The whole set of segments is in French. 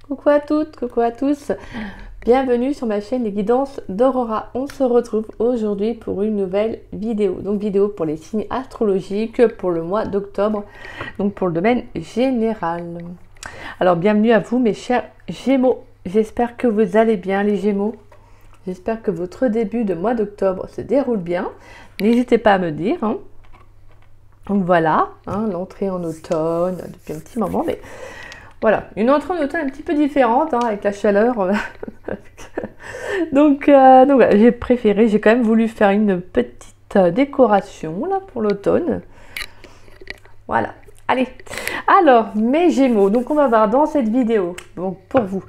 Coucou à toutes, coucou à tous. Bienvenue sur ma chaîne Les Guidances d'Aurora. On se retrouve aujourd'hui pour une nouvelle vidéo. Donc vidéo pour les signes astrologiques pour le mois d'octobre, donc pour le domaine général. Alors bienvenue à vous mes chers Gémeaux. J'espère que vous allez bien les Gémeaux. J'espère que votre début de mois d'octobre se déroule bien. N'hésitez pas à me dire. Donc voilà, l'entrée en automne depuis un petit moment, mais voilà, une entrée en automne un petit peu différente avec la chaleur. donc voilà, j'ai quand même voulu faire une petite décoration là pour l'automne. Voilà, allez. Alors, mes Gémeaux, donc on va voir dans cette vidéo, donc pour vous,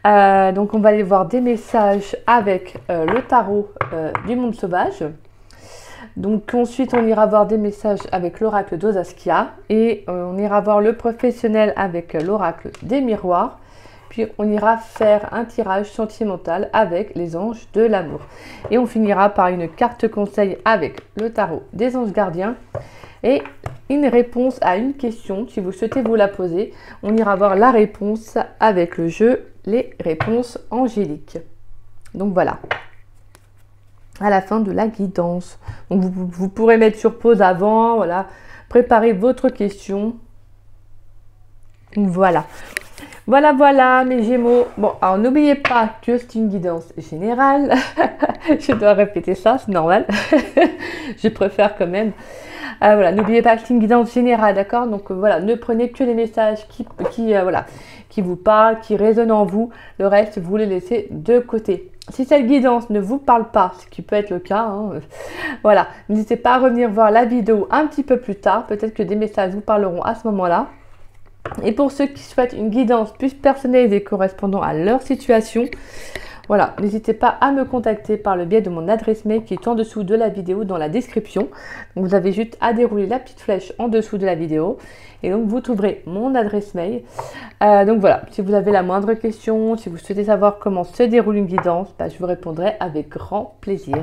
donc on va aller voir des messages avec le tarot du monde sauvage. Donc ensuite on ira voir des messages avec l'oracle d'Osaskia et on ira voir le professionnel avec l'oracle des miroirs. Puis on ira faire un tirage sentimental avec les anges de l'amour. Et on finira par une carte conseil avec le tarot des anges gardiens et une réponse à une question. Si vous souhaitez vous la poser, on ira voir la réponse avec le jeu les réponses angéliques. Donc voilà. À la fin de la guidance. Donc vous pourrez mettre sur pause avant, voilà, préparez votre question. Voilà. Voilà mes Gémeaux. Bon, alors n'oubliez pas que c'est une guidance générale. Je dois répéter ça, c'est normal. Je préfère quand même. Voilà, n'oubliez pas que c'est une guidance générale, d'accord? Donc voilà, ne prenez que les messages qui vous parlent, qui résonnent en vous. Le reste, vous les laissez de côté. Si cette guidance ne vous parle pas, ce qui peut être le cas, voilà, n'hésitez pas à revenir voir la vidéo un petit peu plus tard. Peut-être que des messages vous parleront à ce moment-là. Et pour ceux qui souhaitent une guidance plus personnalisée correspondant à leur situation, voilà, n'hésitez pas à me contacter par le biais de mon adresse mail qui est en dessous de la vidéo dans la description. Donc vous avez juste à dérouler la petite flèche en dessous de la vidéo et donc vous trouverez mon adresse mail. Donc voilà, si vous avez la moindre question, si vous souhaitez savoir comment se déroule une guidance, je vous répondrai avec grand plaisir.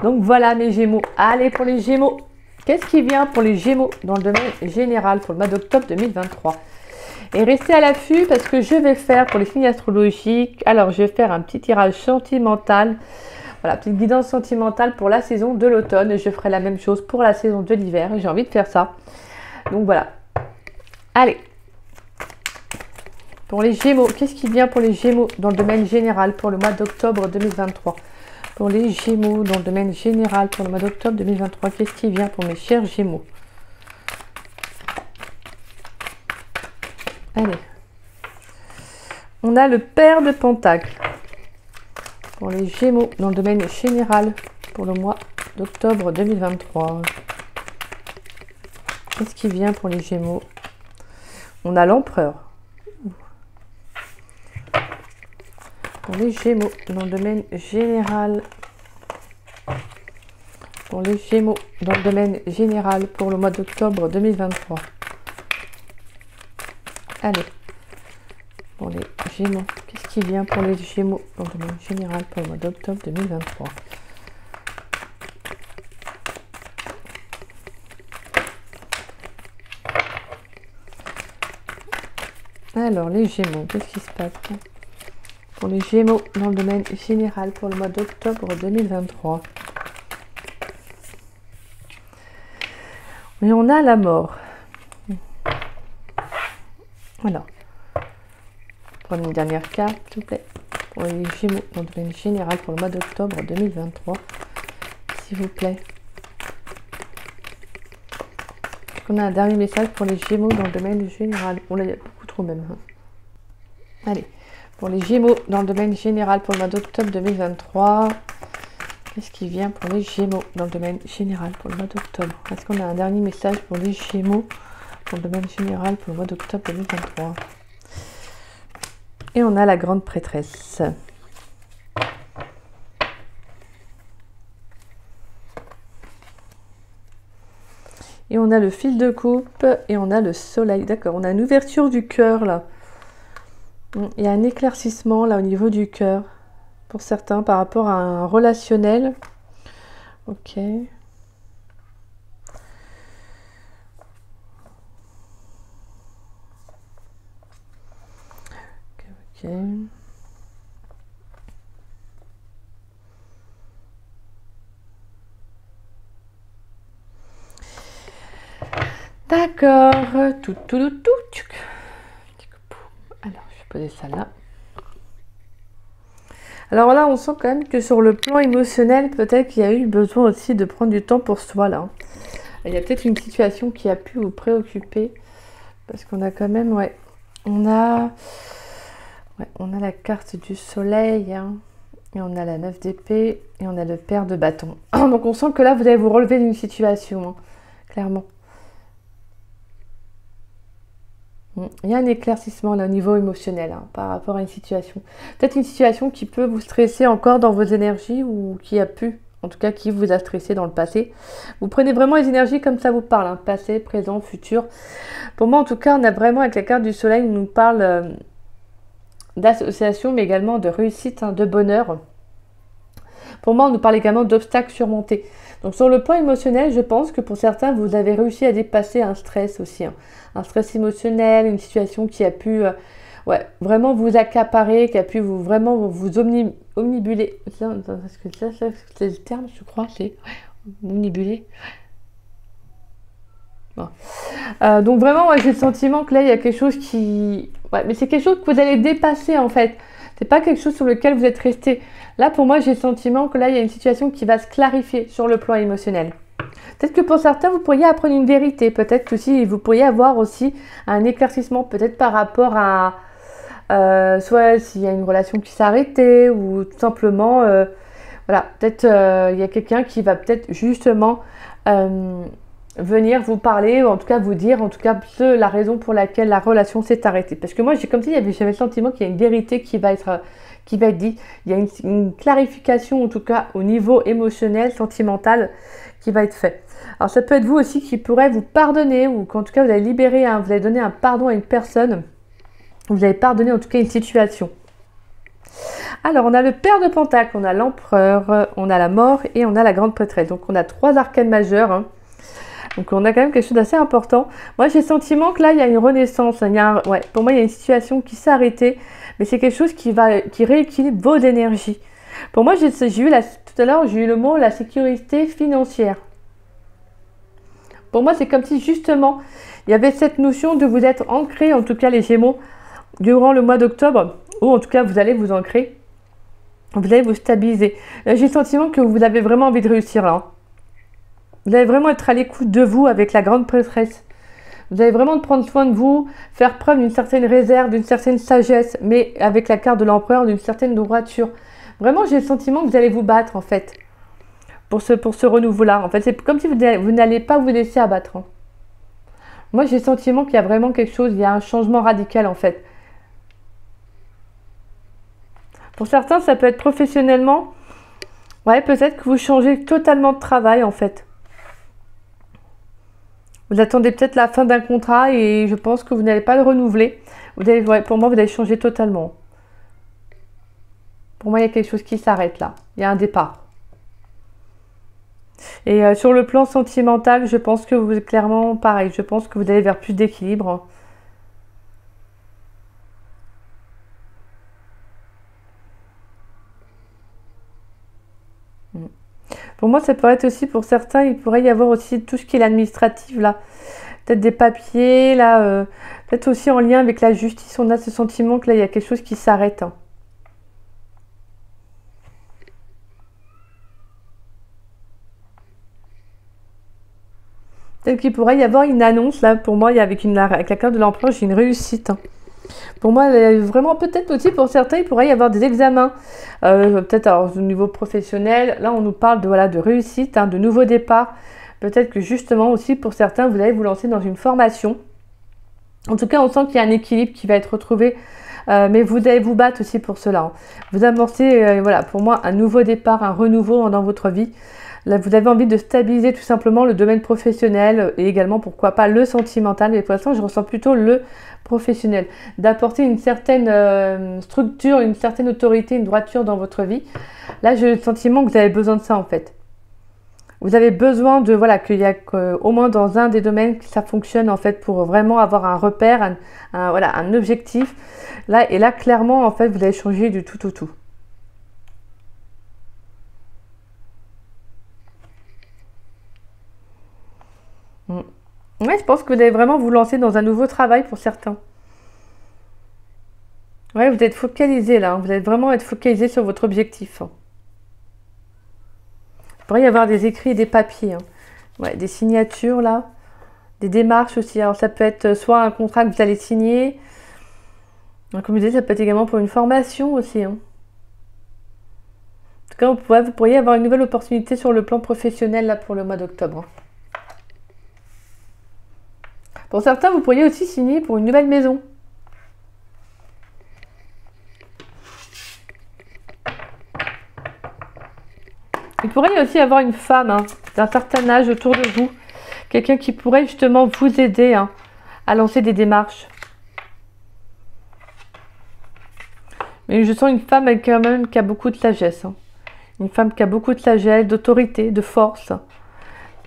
Donc voilà mes Gémeaux, allez pour les Gémeaux. Qu'est-ce qui vient pour les Gémeaux dans le domaine général pour le mois d'octobre 2023? Et restez à l'affût parce que je vais faire pour les signes astrologiques, alors je vais faire un petit tirage sentimental, voilà, petite guidance sentimentale pour la saison de l'automne et je ferai la même chose pour la saison de l'hiver, j'ai envie de faire ça. Donc voilà, allez, pour les Gémeaux, qu'est-ce qui vient pour les Gémeaux dans le domaine général pour le mois d'octobre 2023? Pour les Gémeaux dans le domaine général pour le mois d'octobre 2023, qu'est-ce qui vient pour mes chers Gémeaux? Allez. On a le pair de pentacles pour les Gémeaux dans le domaine général pour le mois d'octobre 2023. Qu'est-ce qui vient pour les Gémeaux? On a l'empereur. Pour les Gémeaux dans le domaine général. Pour les Gémeaux dans le domaine général pour le mois d'octobre 2023. Allez. Pour les Gémeaux, qu'est-ce qui vient pour les Gémeaux dans le domaine général pour le mois d'octobre 2023? Alors les Gémeaux, qu'est-ce qui se passe pour les Gémeaux dans le domaine général pour le mois d'octobre 2023? Et on a la mort. Alors, prenez une dernière carte, s'il vous plaît, pour les Gémeaux dans le domaine général pour le mois d'octobre 2023, s'il vous plaît. On a un dernier message pour les Gémeaux dans le domaine général. On l'a beaucoup trop même. Allez, pour les Gémeaux dans le domaine général pour le mois d'octobre 2023, qu'est-ce qui vient pour les Gémeaux dans le domaine général pour le mois d'octobre? Est-ce qu'on a un dernier message pour les Gémeaux dans le domaine général pour le mois d'octobre 2023? Et on a la grande prêtresse. Et on a le fil de coupe et on a le soleil. D'accord, on a une ouverture du cœur là. Il y a un éclaircissement là au niveau du cœur. Pour certains par rapport à un relationnel. Ok. Ok. D'accord. Tout. Alors, je vais poser ça là. Alors là, on sent quand même que sur le plan émotionnel, peut-être qu'il y a eu besoin aussi de prendre du temps pour soi là. Il y a peut-être une situation qui a pu vous préoccuper. Parce qu'on a quand même, on a la carte du soleil, hein, et on a la 9 d'épée, et on a le pair de bâton. Donc on sent que là, vous allez vous relever d'une situation, hein, clairement. Il y a un éclaircissement là, au niveau émotionnel, hein, par rapport à une situation. Peut-être une situation qui peut vous stresser encore dans vos énergies, ou qui a pu, en tout cas qui vous a stressé dans le passé. Vous prenez vraiment les énergies comme ça vous parle, hein, passé, présent, futur. Pour moi, en tout cas, on a vraiment, avec la carte du soleil, on nous parle d'association, mais également de réussite, hein, de bonheur. Pour moi, on nous parle également d'obstacles surmontés. Donc, sur le plan émotionnel, je pense que pour certains, vous avez réussi à dépasser un stress aussi. Hein. Un stress émotionnel, une situation qui a pu vraiment vous accaparer, qui a pu vraiment vous omnibuler. Est-ce que c'est le terme, je crois, c'est omnibuler. Bon. Donc vraiment, j'ai le sentiment que là, il y a quelque chose qui... mais c'est quelque chose que vous allez dépasser, en fait. C'est pas quelque chose sur lequel vous êtes resté. Là, pour moi, j'ai le sentiment que là, il y a une situation qui va se clarifier sur le plan émotionnel. Peut-être que pour certains, vous pourriez apprendre une vérité. Peut-être que aussi, vous pourriez avoir aussi un éclaircissement, peut-être par rapport à... soit s'il y a une relation qui s'est arrêtée, ou tout simplement... peut-être il y a quelqu'un qui va peut-être justement... venir vous parler, ou en tout cas vous dire, en tout cas la raison pour laquelle la relation s'est arrêtée. Parce que moi, j'ai comme si j'avais le sentiment qu'il y a une vérité qui va être dite. Il y a une clarification, en tout cas au niveau émotionnel, sentimental, qui va être faite. Alors ça peut être vous aussi qui pourrez vous pardonner, ou qu'en tout cas vous allez libérer, vous allez donner un pardon à une personne, vous allez pardonner en tout cas une situation. Alors, on a le pair de pentacles, on a l'empereur, on a la mort et on a la grande prêtresse. Donc, on a 3 arcanes majeurs, hein. Donc on a quand même quelque chose d'assez important. Moi j'ai le sentiment que là il y a une renaissance. Pour moi il y a une situation qui s'est arrêtée. Mais c'est quelque chose qui rééquilibre vos énergies. Pour moi tout à l'heure j'ai eu le mot la sécurité financière. Pour moi c'est comme si justement il y avait cette notion de vous être ancré, en tout cas les Gémeaux, durant le mois d'octobre. Ou en tout cas vous allez vous ancrer. Vous allez vous stabiliser. J'ai le sentiment que vous avez vraiment envie de réussir là. Vous allez vraiment être à l'écoute de vous avec la grande prêtresse. Vous allez vraiment prendre soin de vous, faire preuve d'une certaine réserve, d'une certaine sagesse, mais avec la carte de l'empereur, d'une certaine droiture. Vraiment, j'ai le sentiment que vous allez vous battre, en fait, pour ce renouveau-là. En fait, c'est comme si vous n'allez pas vous laisser abattre. Hein. Moi, j'ai le sentiment qu'il y a vraiment quelque chose, il y a un changement radical, en fait. Pour certains, ça peut être professionnellement. Peut-être que vous changez totalement de travail, en fait. Vous attendez peut-être la fin d'un contrat et je pense que vous n'allez pas le renouveler. Pour moi, vous allez changer totalement. Pour moi, il y a quelque chose qui s'arrête là. Il y a un départ. Et sur le plan sentimental, je pense que vous êtes clairement pareil. Je pense que vous allez vers plus d'équilibre. Pour moi, ça pourrait être aussi, pour certains, il pourrait y avoir aussi tout ce qui est l'administratif, là. Peut-être des papiers, là. Peut-être aussi en lien avec la justice, on a ce sentiment que là, il y a quelque chose qui s'arrête. Hein. Peut-être qu'il pourrait y avoir une annonce, là, pour moi, avec la carte de l'empereur, j'ai une réussite. Hein. Pour moi, vraiment, peut-être aussi pour certains, il pourrait y avoir des examens. Peut-être au niveau professionnel. Là, on nous parle de réussite, hein, de nouveau départ. Peut-être que justement aussi, pour certains, vous allez vous lancer dans une formation. En tout cas, on sent qu'il y a un équilibre qui va être retrouvé. Mais vous allez vous battre aussi pour cela. Hein. Vous amorcez, pour moi, un nouveau départ, un renouveau dans votre vie. Là, vous avez envie de stabiliser tout simplement le domaine professionnel et également, pourquoi pas, le sentimental. Mais pour l'instant, je ressens plutôt le professionnel. D'apporter une certaine structure, une certaine autorité, une droiture dans votre vie. Là, j'ai le sentiment que vous avez besoin de ça, en fait. vous avez besoin de, voilà, qu'il y a au moins dans un des domaines que ça fonctionne en fait pour vraiment avoir un repère, voilà, un objectif. Là, et là, clairement, en fait, vous allez changer du tout au tout. Ouais, je pense que vous allez vraiment vous lancer dans un nouveau travail pour certains. Ouais, vous êtes focalisé là, hein. Vous allez vraiment être focalisé sur votre objectif. Il pourrait y avoir des écrits et des papiers. Hein. Ouais, des signatures là, des démarches aussi. Alors ça peut être soit un contrat que vous allez signer. Comme je disais, ça peut être également pour une formation aussi. Hein. En tout cas, vous pourriez avoir une nouvelle opportunité sur le plan professionnel là pour le mois d'octobre. Pour certains, vous pourriez aussi signer pour une nouvelle maison. Il pourrait aussi avoir une femme hein, d'un certain âge autour de vous. Quelqu'un qui pourrait justement vous aider hein, à lancer des démarches. Mais je sens une femme quand même qui a beaucoup de sagesse. Hein. Une femme qui a beaucoup de sagesse, d'autorité, de force.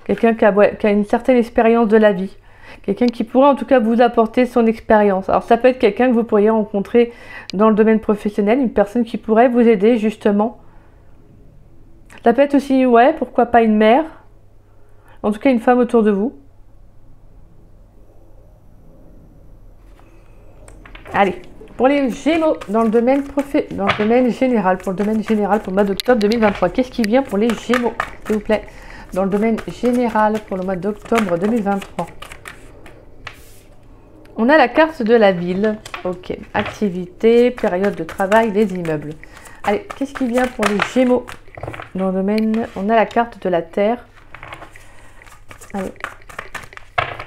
Quelqu'un qui a une certaine expérience de la vie. Quelqu'un qui pourrait en tout cas vous apporter son expérience. Alors ça peut être quelqu'un que vous pourriez rencontrer dans le domaine professionnel. Une personne qui pourrait vous aider justement. Ça peut être aussi, ouais, pourquoi pas une mère. En tout cas une femme autour de vous. Allez. Pour les Gémeaux, dans le domaine général, pour le mois d'octobre 2023, qu'est-ce qui vient pour les Gémeaux, s'il vous plaît, dans le domaine général pour le mois d'octobre 2023? On a la carte de la ville, ok, activité, période de travail, les immeubles. Allez, qu'est-ce qui vient pour les Gémeaux dans le domaine? On a la carte de la terre. Allez.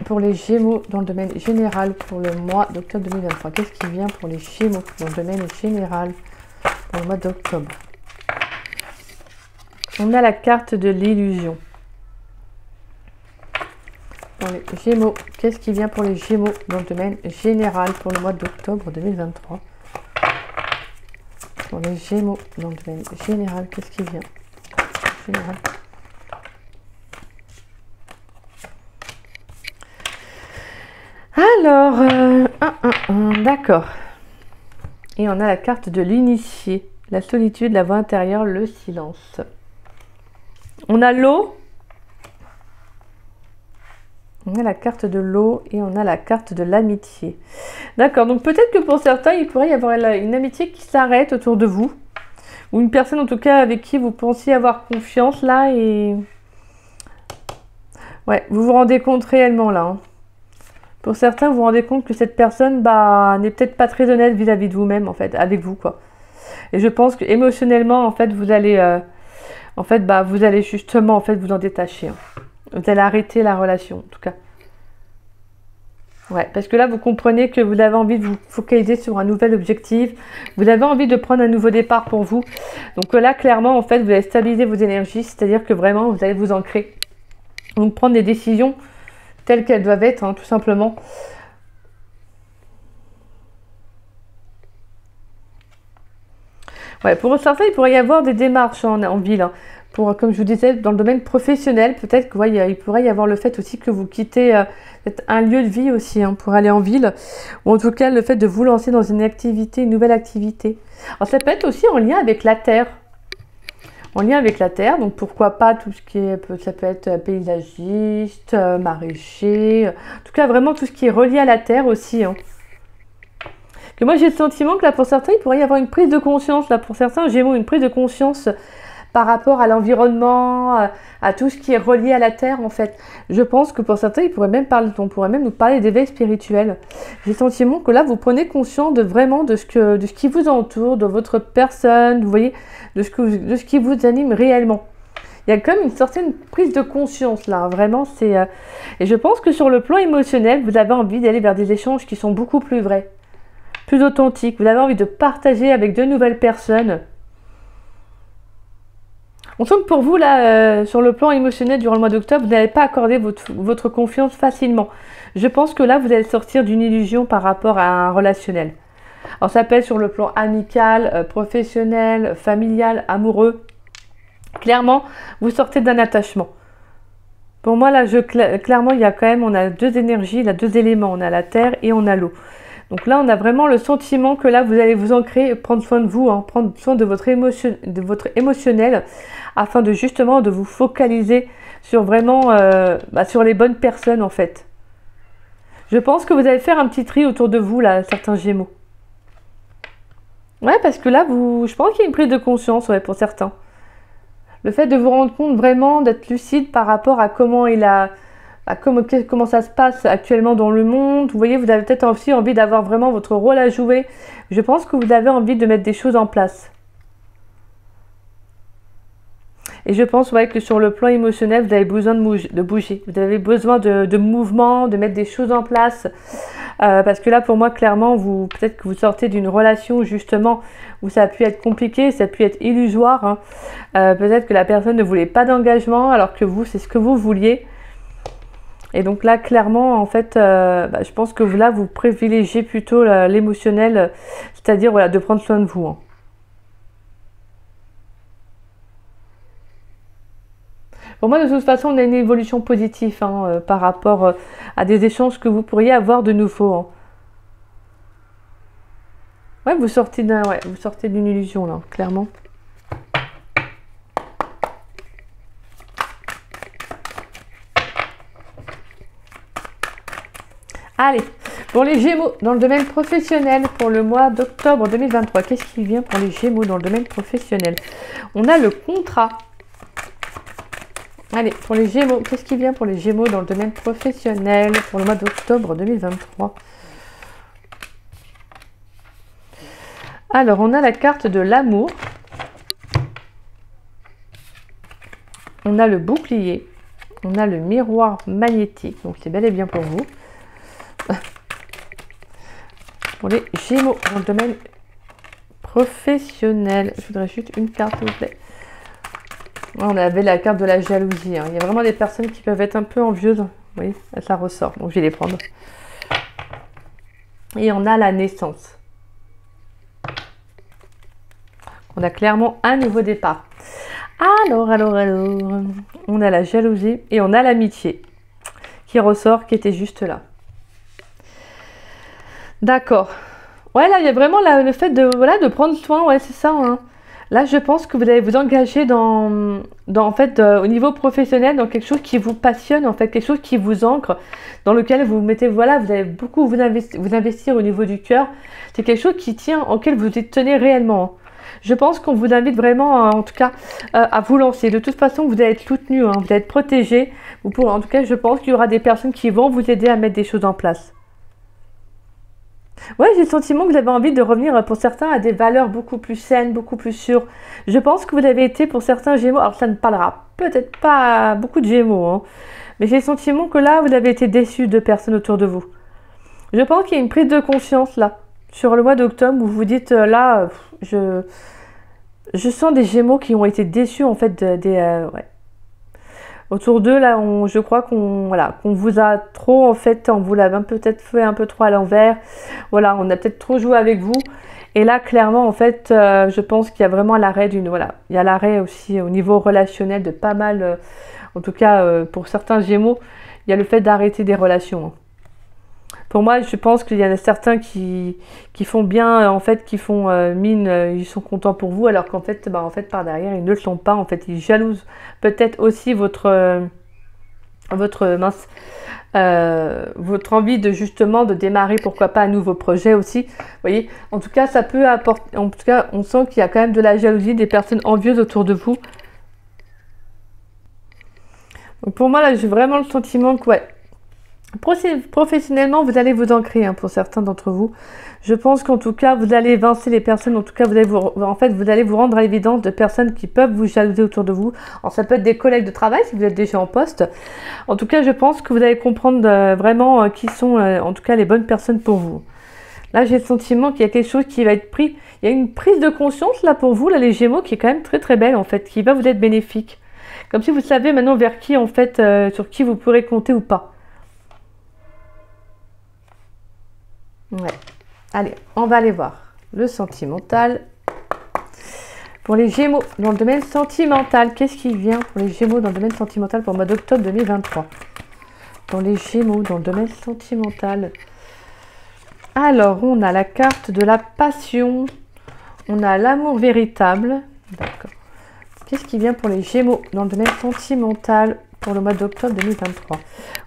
Pour les Gémeaux dans le domaine général pour le mois d'octobre 2023. Qu'est-ce qui vient pour les Gémeaux dans le domaine général pour le mois d'octobre? On a la carte de l'illusion. Pour les Gémeaux, qu'est-ce qui vient pour les Gémeaux dans le domaine général pour le mois d'octobre 2023? Pour les Gémeaux dans le domaine général, qu'est-ce qui vient? Général. Alors, d'accord. Et on a la carte de l'initié, la solitude, la voix intérieure, le silence. On a l'eau. On a la carte de l'eau et on a la carte de l'amitié. D'accord, donc peut-être que pour certains, il pourrait y avoir une amitié qui s'arrête autour de vous. Ou une personne en tout cas avec qui vous pensiez avoir confiance là et... Ouais, vous vous rendez compte réellement là. Hein. Pour certains, vous vous rendez compte que cette personne n'est peut-être pas très honnête vis-à-vis de vous-même, en fait, avec vous, quoi. Et je pense que émotionnellement, en fait, vous allez justement, en fait, vous en détacher. Hein. Vous allez arrêter la relation, en tout cas. Ouais, parce que là, vous comprenez que vous avez envie de vous focaliser sur un nouvel objectif. Vous avez envie de prendre un nouveau départ pour vous. Donc là, clairement, en fait, vous allez stabiliser vos énergies, c'est-à-dire que vraiment, vous allez vous ancrer. Donc, prendre des décisions telles qu'elles doivent être, hein, tout simplement. Ouais, pour certains, il pourrait y avoir des démarches en ville. Hein, pour, comme je vous disais, dans le domaine professionnel, peut-être qu'il pourrait y avoir le fait aussi que vous quittez un lieu de vie aussi hein, pour aller en ville. Ou en tout cas, le fait de vous lancer dans une activité, une nouvelle activité. Alors, ça peut être aussi en lien avec la terre. En lien avec la terre, donc pourquoi pas tout ce qui est, ça peut être paysagiste, maraîcher, en tout cas vraiment tout ce qui est relié à la terre aussi. Hein. Que moi j'ai le sentiment que là pour certains il pourrait y avoir une prise de conscience, là pour certains Gémeaux, une prise de conscience par rapport à l'environnement, à tout ce qui est relié à la terre en fait. Je pense que pour certains on pourrait même nous parler d'éveil spirituel. J'ai le sentiment que là vous prenez conscience de vraiment de ce qui vous entoure, de votre personne, vous voyez, de ce qui vous anime réellement. Il y a comme une certaine prise de conscience là, vraiment c'est... Et je pense que sur le plan émotionnel, vous avez envie d'aller vers des échanges qui sont beaucoup plus vrais, plus authentiques. Vous avez envie de partager avec de nouvelles personnes. On sent que pour vous, là, sur le plan émotionnel, durant le mois d'octobre, vous n'allez pas accorder votre confiance facilement. Je pense que là, vous allez sortir d'une illusion par rapport à un relationnel. Alors, ça peut être sur le plan amical, professionnel, familial, amoureux. Clairement, vous sortez d'un attachement. Pour moi, là, clairement, il y a quand même, on a deux énergies, là, deux éléments. On a la terre et on a l'eau. Donc là, on a vraiment le sentiment que là, vous allez vous ancrer, prendre soin de vous, hein, prendre soin de votre émotionnel, afin de justement de vous focaliser sur vraiment, sur les bonnes personnes en fait. Je pense que vous allez faire un petit tri autour de vous, là, certains Gémeaux. Ouais, parce que là, je pense qu'il y a une prise de conscience, ouais, pour certains. Le fait de vous rendre compte vraiment, d'être lucide par rapport à comment comment ça se passe actuellement dans le monde. Vous voyez, vous avez peut-être aussi envie d'avoir vraiment votre rôle à jouer. Je pense que vous avez envie de mettre des choses en place. Et je pense que sur le plan émotionnel, vous avez besoin de bouger. Vous avez besoin de mouvement, de mettre des choses en place. Parce que là, pour moi, clairement, peut-être que vous sortez d'une relation, justement, où ça a pu être compliqué, ça a pu être illusoire. Hein. Peut-être que la personne ne voulait pas d'engagement, alors que vous, c'est ce que vous vouliez. Et donc là, clairement, en fait, je pense que là, vous privilégiez plutôt l'émotionnel, c'est-à-dire voilà, de prendre soin de vous. Hein. Pour moi, de toute façon, on a une évolution positive par rapport à des échanges que vous pourriez avoir de nouveau. Hein. Ouais, vous sortez d'une illusion, là, clairement. Allez, pour les Gémeaux, dans le domaine professionnel, pour le mois d'octobre 2023, qu'est-ce qui vient pour les Gémeaux dans le domaine professionnel? On a le contrat. Allez, pour les Gémeaux, qu'est-ce qui vient pour les Gémeaux dans le domaine professionnel pour le mois d'octobre 2023? Alors, on a la carte de l'amour. On a le bouclier. On a le miroir magnétique. Donc, c'est bel et bien pour vous. Pour les Gémeaux dans le domaine professionnel. Je voudrais juste une carte, s'il vous plaît. On avait la carte de la jalousie. Hein. Il y a vraiment des personnes qui peuvent être un peu envieuses. Oui, ça ressort. Donc, je vais les prendre. Et on a la naissance. On a clairement un nouveau départ. Alors. On a la jalousie et on a l'amitié qui ressort, qui était juste là. D'accord. Ouais, là, il y a vraiment le fait de prendre soin. Ouais, c'est ça. Hein. Là, je pense que vous allez vous engager au niveau professionnel, dans quelque chose qui vous passionne, en fait, quelque chose qui vous ancre, dans lequel vous mettez, vous allez beaucoup vous investir au niveau du cœur. C'est quelque chose qui tient, auquel vous tenez réellement. Je pense qu'on vous invite vraiment, en tout cas, à vous lancer. De toute façon, vous allez être soutenu, hein, vous allez être protégé. En tout cas, je pense qu'il y aura des personnes qui vont vous aider à mettre des choses en place. Ouais, j'ai le sentiment que vous avez envie de revenir pour certains à des valeurs beaucoup plus saines, beaucoup plus sûres. Je pense que vous avez été pour certains Gémeaux, alors ça ne parlera peut-être pas à beaucoup de Gémeaux, hein, mais j'ai le sentiment que là, vous avez été déçus de personnes autour de vous. Je pense qu'il y a une prise de conscience là, sur le mois d'octobre, où vous vous dites je sens des Gémeaux qui ont été déçus en fait ouais. Autour d'eux, là, je crois qu'on vous a trop, en fait, on vous l'a peut-être fait un peu trop à l'envers. Voilà, on a peut-être trop joué avec vous. Et là, clairement, en fait, je pense qu'il y a vraiment l'arrêt il y a l'arrêt aussi au niveau relationnel de pas mal, en tout cas, pour certains Gémeaux, il y a le fait d'arrêter des relations. Pour moi, je pense qu'il y en a certains qui font bien, en fait, qui font mine, ils sont contents pour vous, alors qu'en fait, par derrière, ils ne le sont pas. En fait, ils jalousent peut-être aussi votre envie justement de démarrer, pourquoi pas, un nouveau projet aussi. Vous voyez, en tout cas, ça peut apporter. En tout cas, on sent qu'il y a quand même de la jalousie, des personnes envieuses autour de vous. Donc pour moi, là, j'ai vraiment le sentiment que professionnellement, vous allez vous ancrer, hein, pour certains d'entre vous. Je pense qu'en tout cas, vous allez évincer les personnes. En tout cas, vous allez vous rendre à l'évidence de personnes qui peuvent vous jalouser autour de vous. Alors, ça peut être des collègues de travail si vous êtes déjà en poste. En tout cas, je pense que vous allez comprendre vraiment qui sont, en tout cas, les bonnes personnes pour vous. Là, j'ai le sentiment qu'il y a quelque chose qui va être pris. Il y a une prise de conscience là pour vous, là, les Gémeaux, qui est quand même très très belle en fait, qui va vous être bénéfique. Comme si vous savez maintenant vers qui, en fait, sur qui vous pourrez compter ou pas. Ouais. Allez, on va aller voir le sentimental. Pour les Gémeaux, dans le domaine sentimental, qu'est-ce qui vient pour les Gémeaux dans le domaine sentimental pour le mois d'octobre 2023? Dans les Gémeaux, dans le domaine sentimental. Alors, on a la carte de la passion. On a l'amour véritable. D'accord. Qu'est-ce qui vient pour les Gémeaux dans le domaine sentimental pour le mois d'octobre 2023?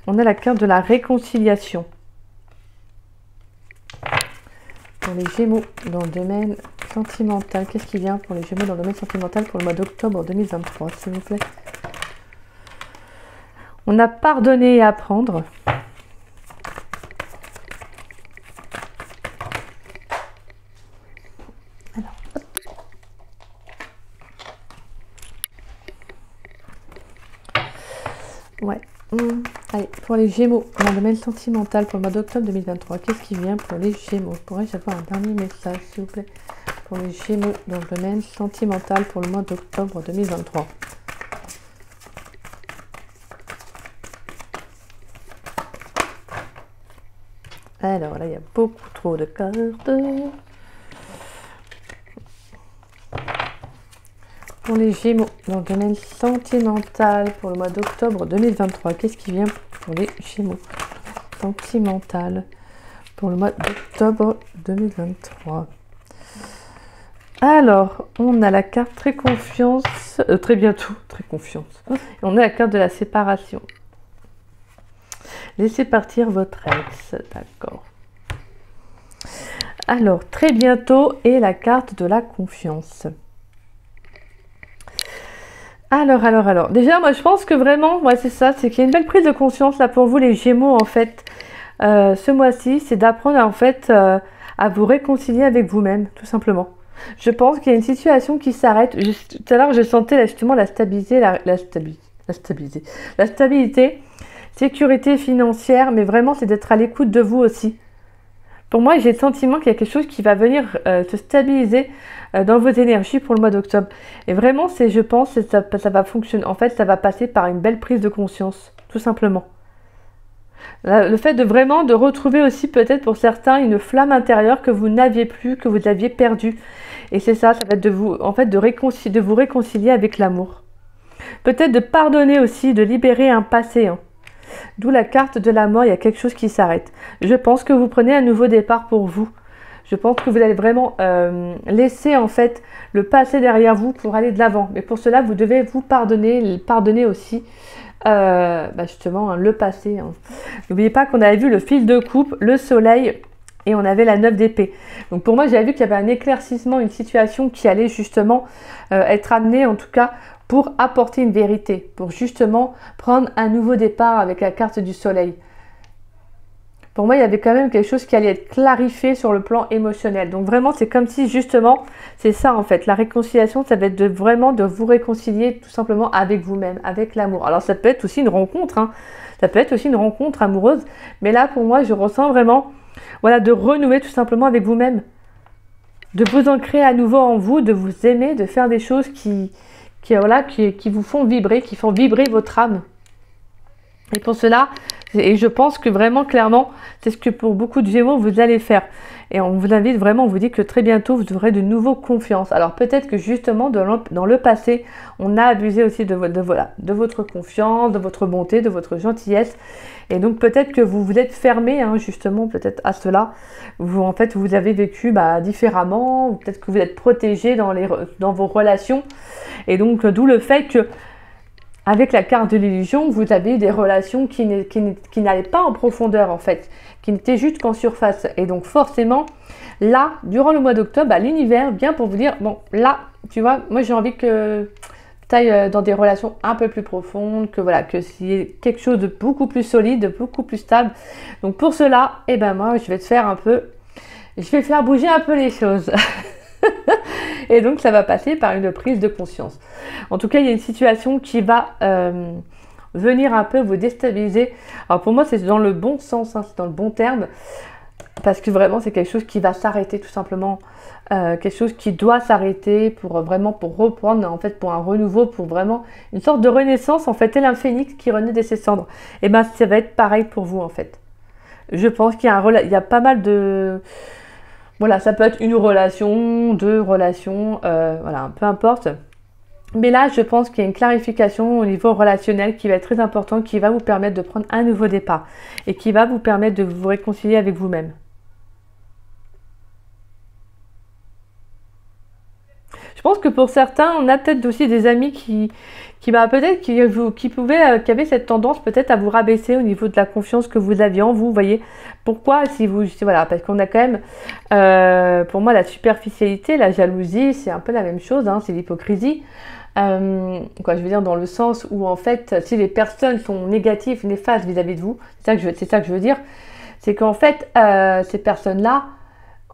On a la carte de la réconciliation. Pour les Gémeaux dans le domaine sentimental, qu'est-ce qui vient pour les Gémeaux dans le domaine sentimental pour le mois d'octobre 2023, s'il vous plaît? On a pardonné et apprendre. Alors, hop. Ouais. Allez, pour les Gémeaux, dans le domaine sentimental pour le mois d'octobre 2023, qu'est-ce qui vient pour les Gémeaux? Pourrais-je avoir un dernier message, s'il vous plaît, pour les Gémeaux dans le domaine sentimental pour le mois d'octobre 2023? Alors là, il y a beaucoup trop de cartes. Pour les Gémeaux, dans le domaine sentimental, pour le mois d'octobre 2023, qu'est-ce qui vient pour les Gémeaux? Sentimental, pour le mois d'octobre 2023. Alors, on a la carte très confiance, très bientôt, très confiance. Et on a la carte de la séparation. Laissez partir votre ex, d'accord. Alors, très bientôt, et la carte de la confiance. Alors. Déjà, moi, je pense que vraiment, ouais, c'est ça, c'est qu'il y a une belle prise de conscience là pour vous, les Gémeaux, en fait, ce mois-ci, c'est d'apprendre, en fait, à vous réconcilier avec vous-même, tout simplement. Je pense qu'il y a une situation qui s'arrête. Tout à l'heure, je sentais là, justement la stabilité, la stabilité, sécurité financière, mais vraiment, c'est d'être à l'écoute de vous aussi. Pour moi, j'ai le sentiment qu'il y a quelque chose qui va venir se stabiliser dans vos énergies pour le mois d'octobre. Et vraiment, je pense que ça va fonctionner. En fait, ça va passer par une belle prise de conscience, tout simplement. Le fait de retrouver aussi peut-être pour certains une flamme intérieure que vous n'aviez plus, que vous aviez perdue. Et c'est ça, ça va être de vous réconcilier avec l'amour. Peut-être de pardonner aussi, de libérer un passé. D'où la carte de la mort, il y a quelque chose qui s'arrête. Je pense que vous prenez un nouveau départ pour vous. Je pense que vous allez vraiment laisser en fait le passé derrière vous pour aller de l'avant. Mais pour cela, vous devez vous pardonner aussi justement le passé. N'oubliez pas qu'on avait vu le fil de coupe, le soleil et on avait la 9 d'épée. Donc pour moi, j'avais vu qu'il y avait un éclaircissement, une situation qui allait justement être amenée en tout cas pour apporter une vérité, pour justement prendre un nouveau départ avec la carte du soleil. Pour moi, il y avait quand même quelque chose qui allait être clarifié sur le plan émotionnel. Donc vraiment, c'est comme si justement, c'est ça en fait. La réconciliation, ça va être vraiment de vous réconcilier tout simplement avec vous-même, avec l'amour. Alors ça peut être aussi une rencontre, ça peut être aussi une rencontre amoureuse. Mais là, pour moi, je ressens vraiment, voilà, de renouer tout simplement avec vous-même. De vous ancrer à nouveau en vous, de vous aimer, de faire des choses qui vous font vibrer, qui font vibrer votre âme. Et pour cela, et je pense que vraiment clairement, c'est ce que pour beaucoup de Gémeaux, vous allez faire. Et on vous invite vraiment, on vous dit que très bientôt, vous aurez de nouveau confiance. Alors peut-être que justement, dans le passé, on a abusé aussi de votre confiance, de votre bonté, de votre gentillesse. Et donc peut-être que vous vous êtes fermé, justement, peut-être à cela. En fait, vous avez vécu différemment, ou peut-être que vous êtes protégé dans vos relations. Et donc, d'où le fait que avec la carte de l'illusion, vous avez des relations qui n'allaient pas en profondeur en fait, qui n'étaient juste qu'en surface. Et donc forcément, là, durant le mois d'octobre, l'univers vient pour vous dire, bon, là, tu vois, moi j'ai envie que tu ailles dans des relations un peu plus profondes, que s'il y ait quelque chose de beaucoup plus solide, de beaucoup plus stable. Donc pour cela, moi je vais faire bouger un peu les choses. Et donc ça va passer par une prise de conscience. En tout cas, il y a une situation qui va venir un peu vous déstabiliser. Alors pour moi, c'est dans le bon sens, c'est dans le bon terme, parce que vraiment c'est quelque chose qui va s'arrêter tout simplement, quelque chose qui doit s'arrêter pour reprendre en fait, pour un renouveau, pour vraiment une sorte de renaissance en fait, tel un phénix qui renaît de ses cendres. Et ça va être pareil pour vous en fait. Je pense qu'il y a pas mal de Voilà, ça peut être une relation, deux relations, voilà, peu importe. Mais là, je pense qu'il y a une clarification au niveau relationnel qui va être très importante, qui va vous permettre de prendre un nouveau départ et qui va vous permettre de vous réconcilier avec vous-même. Je pense que pour certains, on a peut-être aussi des amis qui peut-être qui avaient cette tendance peut-être à vous rabaisser au niveau de la confiance que vous aviez en vous. Vous voyez pourquoi si vous voilà parce qu'on a quand même pour moi la superficialité, la jalousie, c'est un peu la même chose, hein, c'est l'hypocrisie. Quoi, je veux dire dans le sens où en fait, si les personnes sont négatives, néfastes vis-à-vis de vous, c'est ça que je veux dire, c'est qu'en fait ces personnes-là,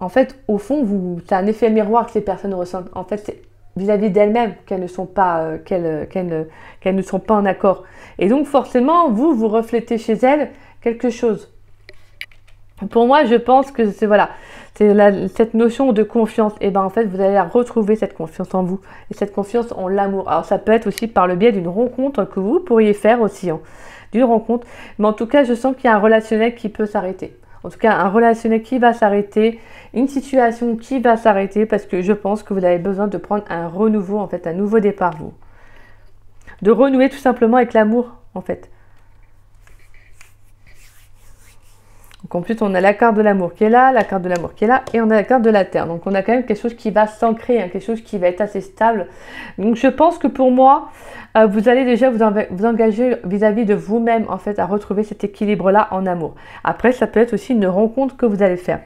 en fait, au fond, c'est un effet miroir que ces personnes ressentent. En fait, c'est vis-à-vis d'elles-mêmes qu'elles ne sont pas, qu'elles ne sont pas en accord. Et donc, forcément, vous reflétez chez elles quelque chose. Pour moi, je pense que c'est voilà, cette notion de confiance. Et ben en fait, vous allez retrouver cette confiance en vous et cette confiance en l'amour. Alors, ça peut être aussi par le biais d'une rencontre que vous pourriez faire aussi, hein, d'une rencontre. Mais en tout cas, je sens qu'il y a un relationnel qui peut s'arrêter. En tout cas, un relationnel qui va s'arrêter, une situation qui va s'arrêter parce que je pense que vous avez besoin de prendre un renouveau, en fait, un nouveau départ, vous. De renouer tout simplement avec l'amour, en fait. Donc en plus, on a la carte de l'amour qui est là, la carte de l'amour qui est là, et on a la carte de la terre. Donc on a quand même quelque chose qui va s'ancrer, hein, quelque chose qui va être assez stable. Donc je pense que pour moi, vous allez déjà vous engager vis-à-vis de vous-même, en fait, à retrouver cet équilibre-là en amour. Après, ça peut être aussi une rencontre que vous allez faire.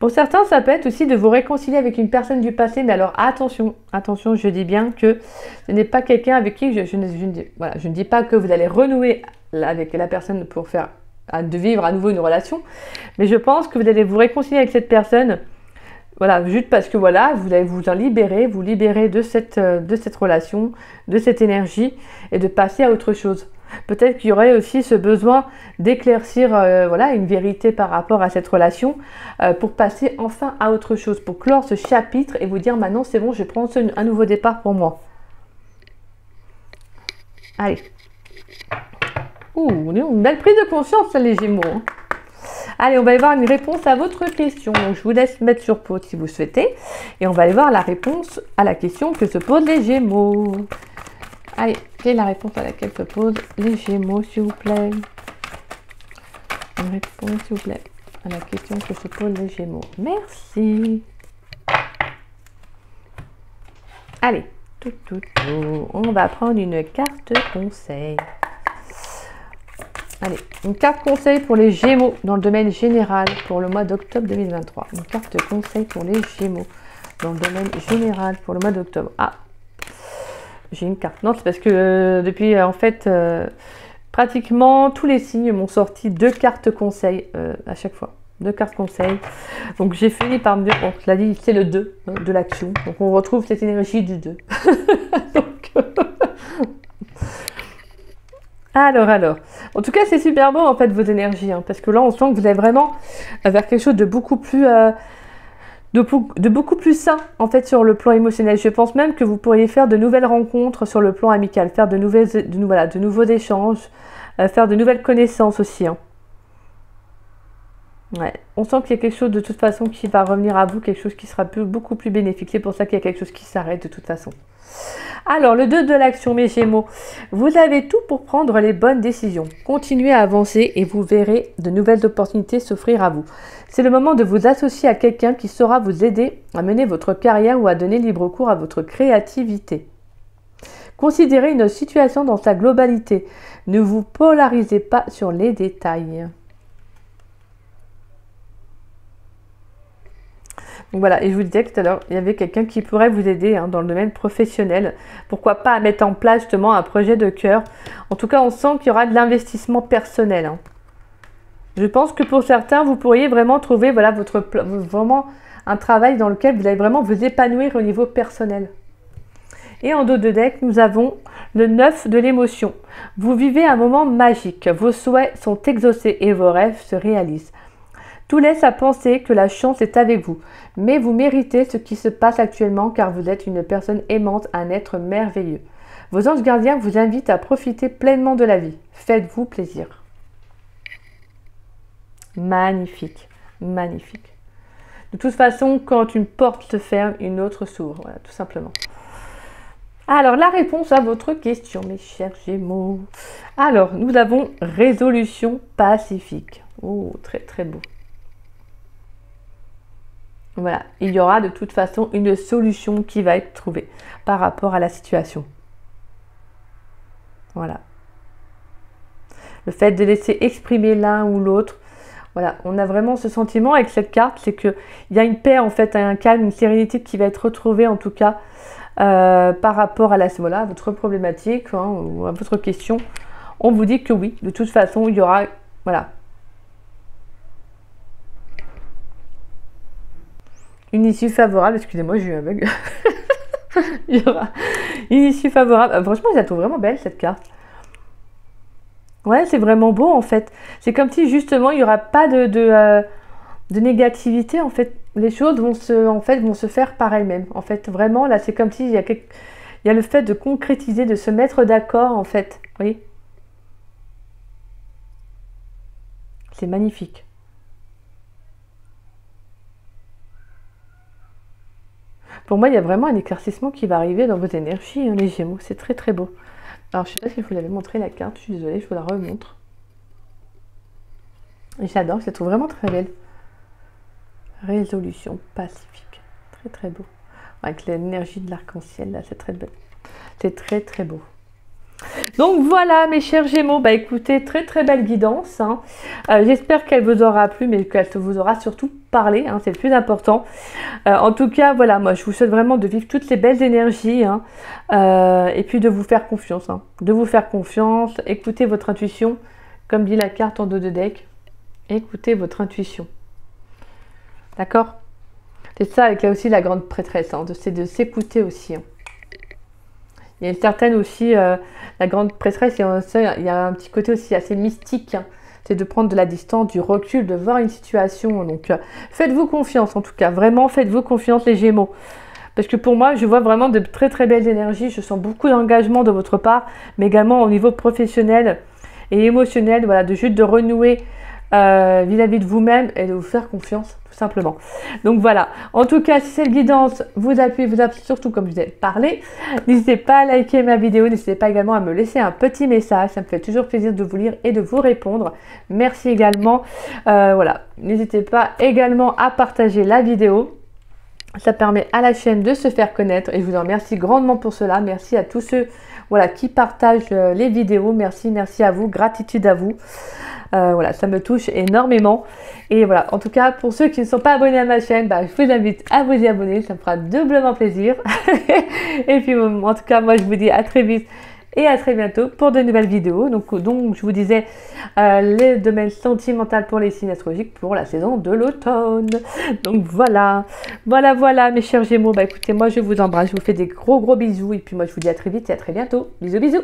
Pour certains, ça peut être aussi de vous réconcilier avec une personne du passé, mais alors attention, attention, je dis bien que ce n'est pas quelqu'un avec qui je ne dis pas que vous allez renouer avec la personne pour faire de vivre à nouveau une relation, mais je pense que vous allez vous réconcilier avec cette personne, voilà, juste parce que voilà, vous allez vous libérer de cette relation, de cette énergie et de passer à autre chose. Peut-être qu'il y aurait aussi ce besoin d'éclaircir voilà, une vérité par rapport à cette relation pour passer enfin à autre chose, pour clore ce chapitre et vous dire maintenant c'est bon, je prends un nouveau départ pour moi. Allez. Ouh, une belle prise de conscience, les Gémeaux. Allez, on va aller voir une réponse à votre question. Donc, je vous laisse mettre sur pause si vous souhaitez. Et on va aller voir la réponse à la question que se posent les Gémeaux. Allez, quelle est la réponse à laquelle se posent les Gémeaux, s'il vous plaît? Une réponse, s'il vous plaît, à la question que se posent les Gémeaux. Merci. Allez, on va prendre une carte conseil. Allez, une carte conseil pour les Gémeaux dans le domaine général pour le mois d'octobre 2023. Une carte conseil pour les Gémeaux dans le domaine général pour le mois d'octobre. Ah, j'ai une carte. Non, c'est parce que depuis, en fait, pratiquement tous les signes m'ont sorti 2 cartes conseil à chaque fois. 2 cartes conseil. Donc j'ai fini par me dire, bon, je l'ai dit, c'est le 2 hein, de l'action. Donc on retrouve cette énergie du 2. Donc, alors. En tout cas, c'est super beau en fait vos énergies, hein, parce que là, on sent que vous allez vraiment vers quelque chose de beaucoup plus, beaucoup plus sain en fait sur le plan émotionnel. Je pense même que vous pourriez faire de nouvelles rencontres sur le plan amical, faire de nouveaux échanges, faire de nouvelles connaissances aussi. Hein. Ouais. On sent qu'il y a quelque chose de toute façon qui va revenir à vous, quelque chose qui sera beaucoup plus bénéfique. C'est pour ça qu'il y a quelque chose qui s'arrête de toute façon. Alors, le 2 de l'action, mes Gémeaux. Vous avez tout pour prendre les bonnes décisions. Continuez à avancer et vous verrez de nouvelles opportunités s'offrir à vous. C'est le moment de vous associer à quelqu'un qui saura vous aider à mener votre carrière ou à donner libre cours à votre créativité. Considérez une situation dans sa globalité. Ne vous polarisez pas sur les détails. Donc voilà, et je vous disais que tout à l'heure, il y avait quelqu'un qui pourrait vous aider hein, dans le domaine professionnel. Pourquoi pas à mettre en place justement un projet de cœur. En tout cas, on sent qu'il y aura de l'investissement personnel. Hein. Je pense que pour certains, vous pourriez vraiment trouver voilà, vraiment un travail dans lequel vous allez vraiment vous épanouir au niveau personnel. Et en dos de deck, nous avons le 9 de l'émotion. Vous vivez un moment magique. Vos souhaits sont exaucés et vos rêves se réalisent. Tout laisse à penser que la chance est avec vous, mais vous méritez ce qui se passe actuellement car vous êtes une personne aimante, un être merveilleux. Vos anges gardiens vous invitent à profiter pleinement de la vie. Faites-vous plaisir. Magnifique, magnifique. De toute façon, quand une porte se ferme, une autre s'ouvre. Voilà, tout simplement. Alors, la réponse à votre question, mes chers Gémeaux. Alors, nous avons résolution pacifique. Oh, très très beau. Voilà, il y aura de toute façon une solution qui va être trouvée par rapport à la situation. Voilà. Le fait de laisser exprimer l'un ou l'autre. Voilà, on a vraiment ce sentiment avec cette carte, c'est qu'il y a une paix en fait, un calme, une sérénité qui va être retrouvée en tout cas par rapport à voilà, votre problématique hein, ou à votre question. On vous dit que oui, de toute façon, il y aura, voilà, une issue favorable. Excusez-moi, j'ai eu un bug. Il y aura une issue favorable. Franchement, je la trouve vraiment belle cette carte. Ouais, c'est vraiment beau en fait. C'est comme si justement il n'y aura pas de négativité en fait. Les choses vont se faire par elles-mêmes. En fait, vraiment là, c'est comme si il y a le fait de concrétiser, de se mettre d'accord en fait. Vous voyez? C'est magnifique. Pour moi, il y a vraiment un éclaircissement qui va arriver dans vos énergies, hein, les Gémeaux. C'est très très beau. Alors, je ne sais pas si je vous l'avais montré la carte. Je suis désolée, je vous la remontre. J'adore, je la trouve vraiment très belle. Résolution pacifique. Très très beau. Avec l'énergie de l'arc-en-ciel, là, c'est très belle. C'est très très beau. Donc voilà mes chers Gémeaux, bah écoutez, très très belle guidance, hein. J'espère qu'elle vous aura plu, mais qu'elle vous aura surtout parlé, hein, c'est le plus important. En tout cas, voilà, moi je vous souhaite vraiment de vivre toutes ces belles énergies, hein, et puis de vous faire confiance, hein, de vous faire confiance, écoutez votre intuition, comme dit la carte en dos de deck, écoutez votre intuition, d'accord? C'est ça avec là aussi la grande prêtresse, hein, c'est de s'écouter aussi, hein. Il y a une certaine aussi, la grande prêtresse, il y a un petit côté aussi assez mystique, hein. C'est de prendre de la distance, du recul, de voir une situation. Donc, faites-vous confiance en tout cas. Vraiment, faites-vous confiance les Gémeaux. Parce que pour moi, je vois vraiment de très très belles énergies. Je sens beaucoup d'engagement de votre part, mais également au niveau professionnel et émotionnel. Voilà, de juste de renouer vis-à-vis de vous-même et de vous faire confiance, tout simplement. Donc voilà, en tout cas, si cette guidance vous a plu, surtout comme je vous ai parlé, n'hésitez pas à liker ma vidéo, n'hésitez pas également à me laisser un petit message, ça me fait toujours plaisir de vous lire et de vous répondre. Merci également, voilà, n'hésitez pas également à partager la vidéo. Ça permet à la chaîne de se faire connaître et je vous en remercie grandement pour cela. Merci à tous ceux voilà, qui partagent les vidéos. Merci à vous, gratitude à vous. Voilà, ça me touche énormément. Et voilà, en tout cas, pour ceux qui ne sont pas abonnés à ma chaîne, bah, je vous invite à vous y abonner. Ça me fera doublement plaisir. Et puis, en tout cas, moi, je vous dis à très vite et à très bientôt pour de nouvelles vidéos. Donc je vous disais, les domaines sentimentaux pour les signes astrologiques pour la saison de l'automne. Donc voilà, mes chers Gémeaux. Bah écoutez, moi, je vous embrasse. Je vous fais des gros bisous. Et puis moi, je vous dis à très vite et à très bientôt. Bisous.